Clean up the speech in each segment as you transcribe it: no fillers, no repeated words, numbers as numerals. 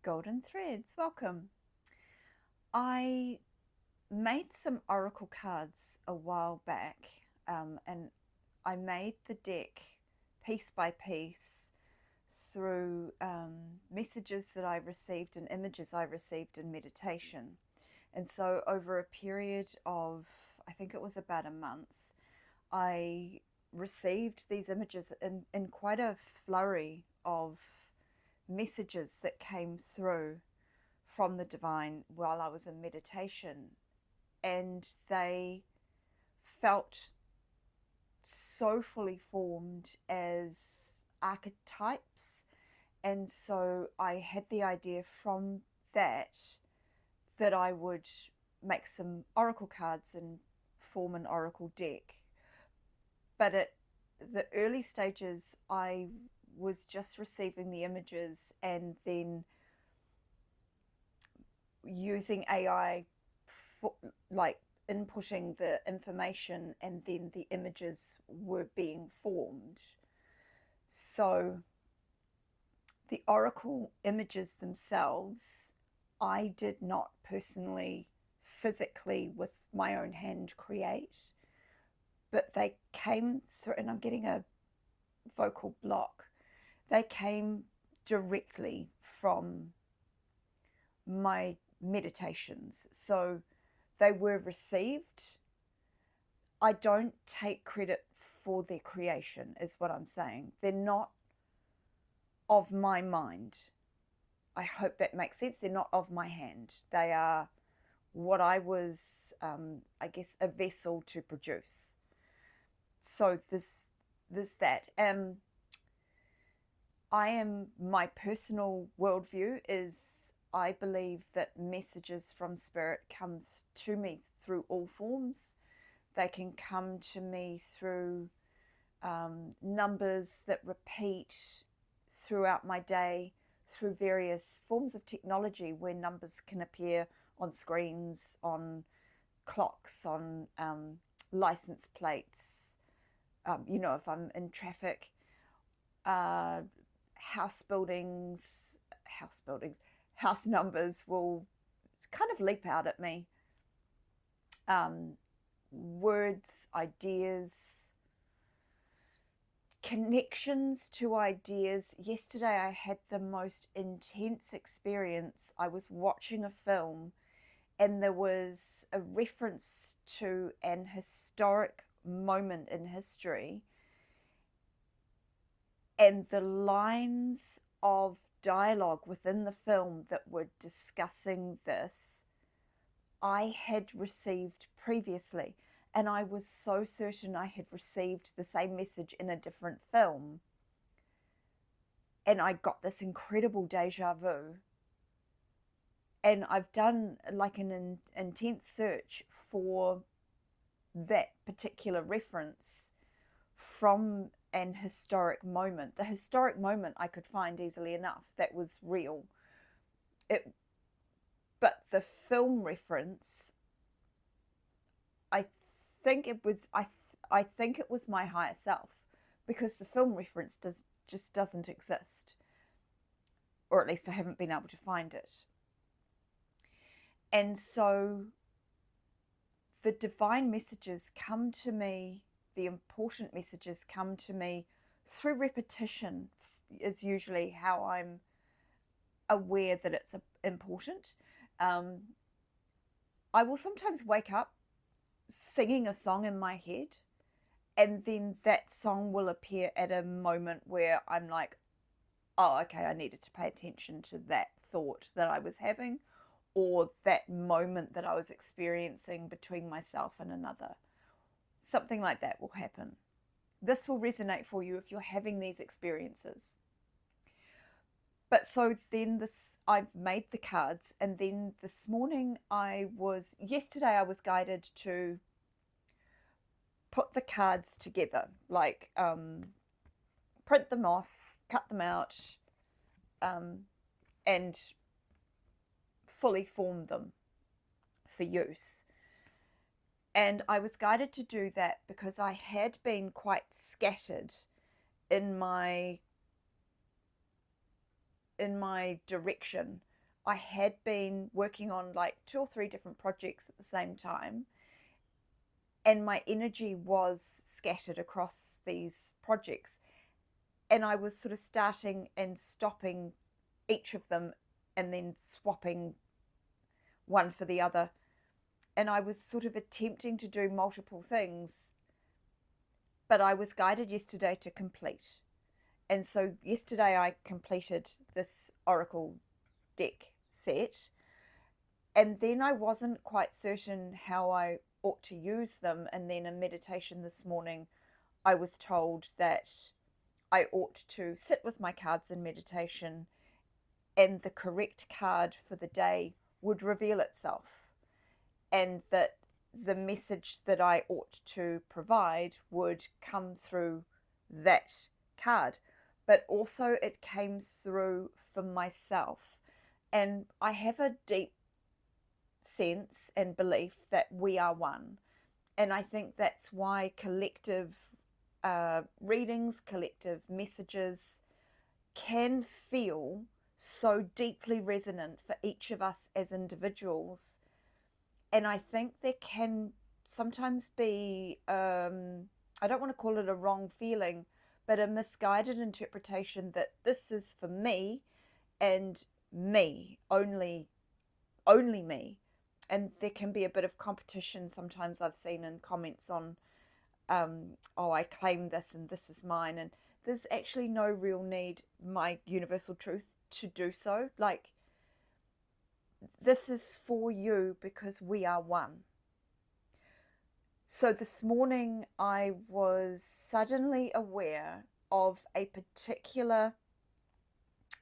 Golden Threads, welcome. I made some oracle cards a while back, and I made the deck piece by piece through messages that I received and images I received in meditation. And so, over a period of, I think it was about a month, I received these images in quite a flurry of messages that came through from the divine while I was in meditation, and they felt so fully formed as archetypes. And so I had the idea from that I would make some oracle cards and form an oracle deck. But at the early stages, I was just receiving the images and then using AI for, like, inputting the information, and then the images were being formed. So the oracle images themselves, I did not personally, physically, with my own hand create, but they came through, and I'm getting a vocal block. They came directly from my meditations. So they were received. I don't take credit for their creation, is what I'm saying. They're not of my mind. I hope that makes sense. They're not of my hand. They are what I was, I guess, a vessel to produce. So there's that. My personal worldview is I believe that messages from spirit comes to me through all forms. They can come to me through numbers that repeat throughout my day, through various forms of technology where numbers can appear on screens, on clocks, on license plates. If I'm in traffic, uh, house buildings, house numbers will kind of leap out at me. Words, ideas, connections to ideas. Yesterday, I had the most intense experience. I was watching a film, and there was a reference to an historic moment in history, and the lines of dialogue within the film that were discussing this, I had received previously. And I was so certain I had received the same message in a different film. And I got this incredible deja vu. And I've done like an intense search for that particular reference from an historic moment. The historic moment I could find easily enough. That was real. But the film reference, I think it was I think it was my higher self, because the film reference just doesn't exist, or at least I haven't been able to find it. And so the divine messages come to me, the important messages come to me through repetition, is usually how I'm aware that it's important. I will sometimes wake up singing a song in my head, and then that song will appear at a moment where I'm like, oh, okay, I needed to pay attention to that thought that I was having, or that moment that I was experiencing between myself and another. Something like that will happen. This will resonate for you if you're having these experiences. But so then I've made the cards, and then this morning yesterday I was guided to put the cards together, like print them off, cut them out, and fully form them for use. And I was guided to do that because I had been quite scattered in my direction. I had been working on like 2 or 3 different projects at the same time, and my energy was scattered across these projects, and I was sort of starting and stopping each of them and then swapping one for the other, and I was sort of attempting to do multiple things, but I was guided yesterday to complete. And so yesterday I completed this oracle deck set, and then I wasn't quite certain how I ought to use them, and then in meditation this morning I was told that I ought to sit with my cards in meditation, and the correct card for the day would reveal itself, and that the message that I ought to provide would come through that card. But also it came through for myself. And I have a deep sense and belief that we are one. And I think that's why collective readings, collective messages can feel so deeply resonant for each of us as individuals. And I think there can sometimes be, I don't want to call it a wrong feeling, but a misguided interpretation that this is for me and me, only me. And there can be a bit of competition sometimes, I've seen in comments on, oh, I claim this and this is mine. And there's actually no real need, my universal truth, to do so. Like, this is for you because we are one. So this morning I was suddenly aware of a particular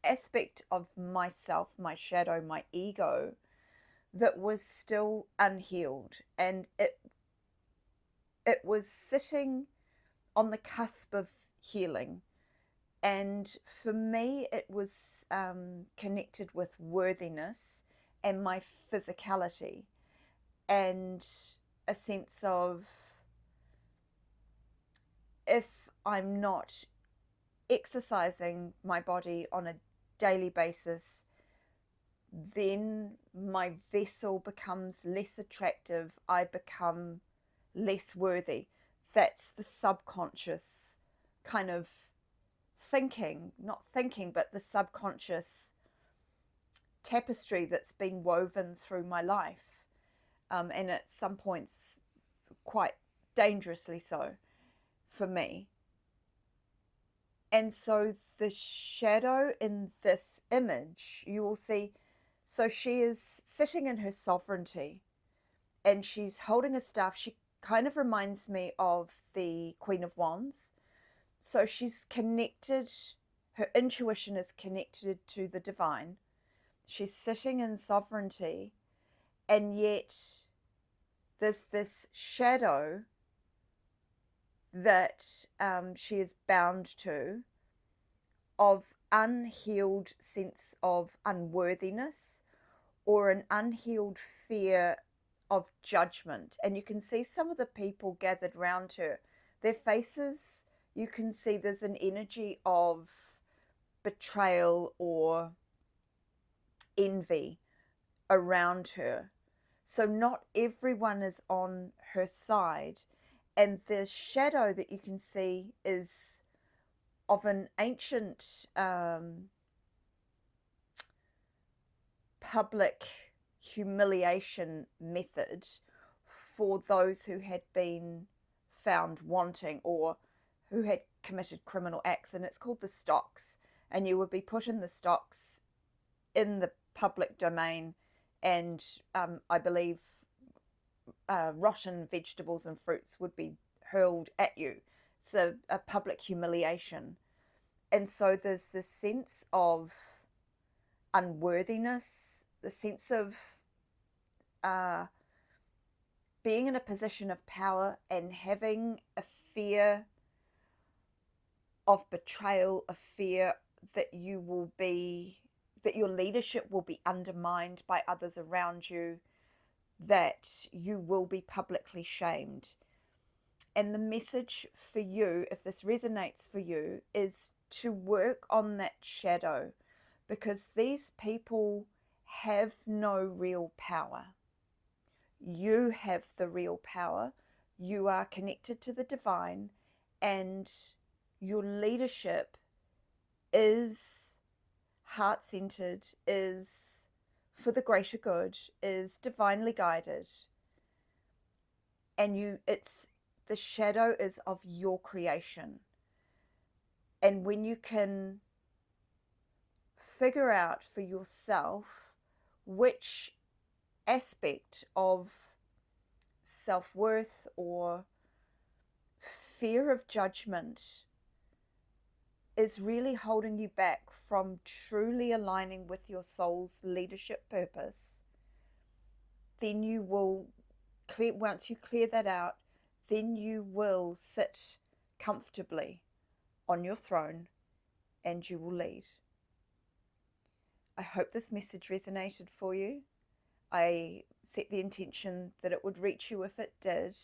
aspect of myself, my shadow, my ego, that was still unhealed, and it was sitting on the cusp of healing. And for me it was connected with worthiness and my physicality, and a sense of, if I'm not exercising my body on a daily basis, then my vessel becomes less attractive, I become less worthy. That's the subconscious kind of thinking, not thinking, but the subconscious tapestry that's been woven through my life, and at some points quite dangerously so for me. And so the shadow in this image, you will see, so she is sitting in her sovereignty and she's holding a staff. She kind of reminds me of the Queen of Wands. So she's connected, her intuition is connected to the divine. She's sitting in sovereignty, and yet there's this shadow that she is bound to, of unhealed sense of unworthiness, or an unhealed fear of judgment. And you can see some of the people gathered round her, their faces, you can see there's an energy of betrayal or envy around her. So not everyone is on her side. And the shadow that you can see is of an ancient public humiliation method for those who had been found wanting or who had committed criminal acts, and it's called the stocks. And you would be put in the stocks in the public domain, and I believe rotten vegetables and fruits would be hurled at you. So a public humiliation. And so there's this sense of unworthiness, the sense of being in a position of power and having a fear of betrayal, a fear that you will be, that your leadership will be undermined by others around you, that you will be publicly shamed. And the message for you, if this resonates for you, is to work on that shadow, because these people have no real power. You have the real power. You are connected to the divine, and your leadership is heart-centered, is for the greater good, is divinely guided. And it's the shadow is of your creation. And when you can figure out for yourself which aspect of self-worth or fear of judgment is really holding you back from truly aligning with your soul's leadership purpose, then you will once you clear that out, then you will sit comfortably on your throne and you will lead. I hope this message resonated for you. I set the intention that it would reach you if it did.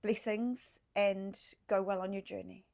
Blessings, and go well on your journey.